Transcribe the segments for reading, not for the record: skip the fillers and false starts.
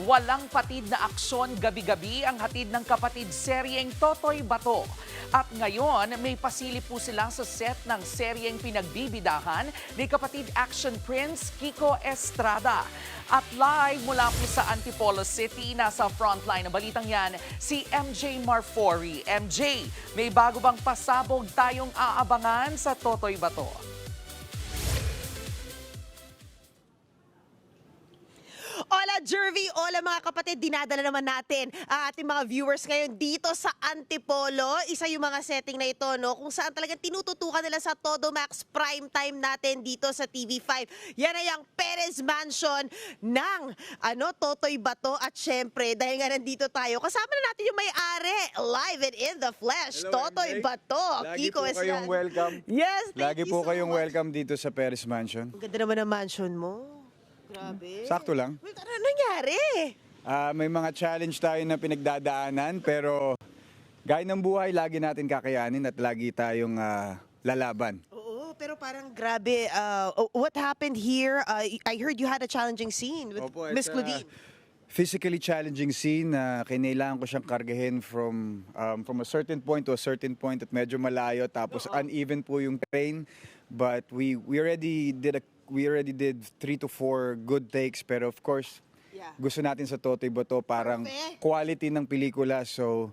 Walang patid na aksyon gabi-gabi ang hatid ng kapatid seryeng Totoy Bato. At ngayon, may pasilip po sila sa set ng seryeng pinagbibidahan ni kapatid action prince Kiko Estrada. At live mula po sa Antipolo City, nasa frontline ng balitang yan, si MJ Marfori. MJ, may bago bang pasabog tayong aabangan sa Totoy Bato? Hola, Jervy! Hola mga kapatid! Dinadala naman natin ang ating mga viewers ngayon dito sa Antipolo. Isa yung mga setting na ito, no? Kung saan talagang tinututukan nila sa Todo Max prime time natin dito sa TV5. Yan ay ang Perez Mansion ng Totoy Bato. At syempre, dahil nga nandito tayo, kasama na natin yung may-ari, live and in the flesh, Hello, Totoy MJ. Bato. Lagi Kiko po kayong welcome. Yes, thank Lagi you po so kayong much. welcome dito sa Perez Mansion. Ang ganda naman ng mansion mo. Grabe. Sakto lang. Wait, ano nangyari? May mga challenge tayo na pinagdadaanan pero gaya ng buhay, lagi natin kakayanin at lagi tayong lalaban. Oo, pero parang grabe. What happened here? I heard you had a challenging scene with Opo, Miss it's, Claudine. Physically challenging scene na kinailangan ko siyang kargahin from a certain point to a certain point at medyo malayo tapos uneven po yung terrain, but we already did 3 to 4 good takes, pero of course Yeah. gusto natin sa Totoy Bato parang Perfect. quality ng pelikula, so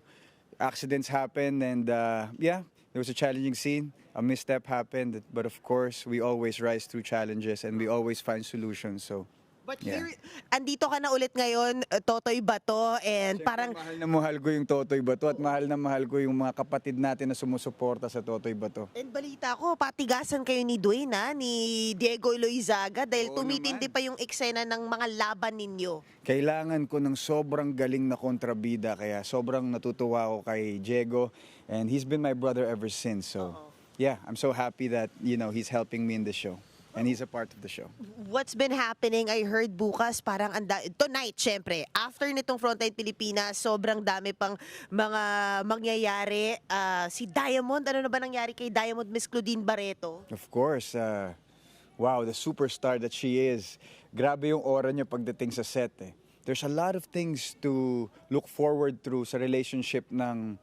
accidents happen and there was a challenging scene, a misstep happened, but of course we always rise through challenges and we always find solutions. So But yeah. here, andito ka na ulit ngayon, Totoy Bato, and parang mahal na mahal ko yung Totoy Bato at mahal na mahal ko yung mga kapatid natin na sumusuporta sa Totoy Bato. and balita ko, patigasan kayo ni Dwayne, ni Diego Loizaga, dahil Oo tumitindi naman. pa yung eksena ng mga laban ninyo. Kailangan ko ng sobrang galing na kontrabida, kaya sobrang natutuwa ako kay Diego, and he's been my brother ever since. So yeah, I'm so happy that he's helping me in the show and he's a part of the show. What's been happening? I heard bukas parang tonight, syempre, after nitong Frontline Pilipinas, sobrang dami pang mga mangyayari. Si Diamond, ano na ba nangyari kay Diamond, Miss Claudine Barreto? Of course, wow, the superstar that she is. Grabe yung aura niya pagdating sa set eh. There's a lot of things to look forward through sa relationship ng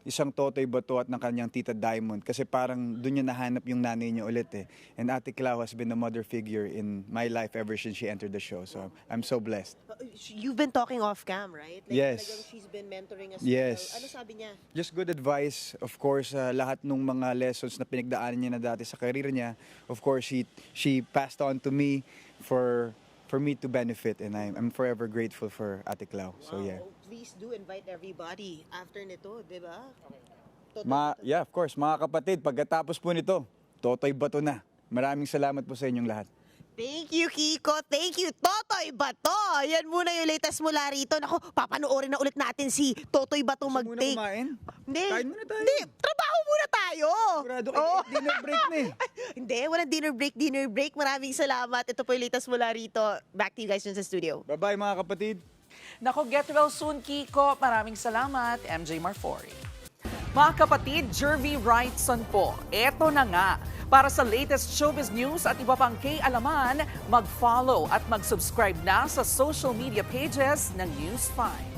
isang Totoy Bato at ng kanyang tita Diamond, kasi parang doon niya nahanap yung nanay niya ulit eh. And Ate Clau has been a mother figure in my life ever since she entered the show. So I'm so blessed. You've been talking off cam, right? Yes. Talagang she's been mentoring us. Yes. Ano sabi niya? Just good advice. Of course, lahat ng mga lessons na pinagdaanan niya na dati sa career niya, of course, she passed on to me for me to benefit, and I'm forever grateful for Ate Clau. So yeah. Please do invite everybody after nito, di ba? Yeah, of course, mga kapatid, pagkatapos po nito, Totoy Bato na. Maraming salamat po sa inyong lahat. Thank you, Kiko. Thank you, Totoy Bato. Yan muna yung latest mula rito. Naku, papanoorin na ulit natin si Totoy Bato Gusto muna mag-take. kumain? Hindi. Kain muna tayo. Hindi, trabaho muna tayo. Sigurado Oo. dinner break na eh. Hindi, walang dinner break. Maraming salamat. Ito po yung latest mula rito. Back to you guys dun sa studio. Bye-bye mga kapatid. Nako, get well soon, Kiko. Maraming salamat, MJ Marfori. Mga kapatid, Jervy Wrightson po. Eto na nga. Para sa latest showbiz news at iba pang K-alaman, mag-follow at mag-subscribe na sa social media pages ng News 5.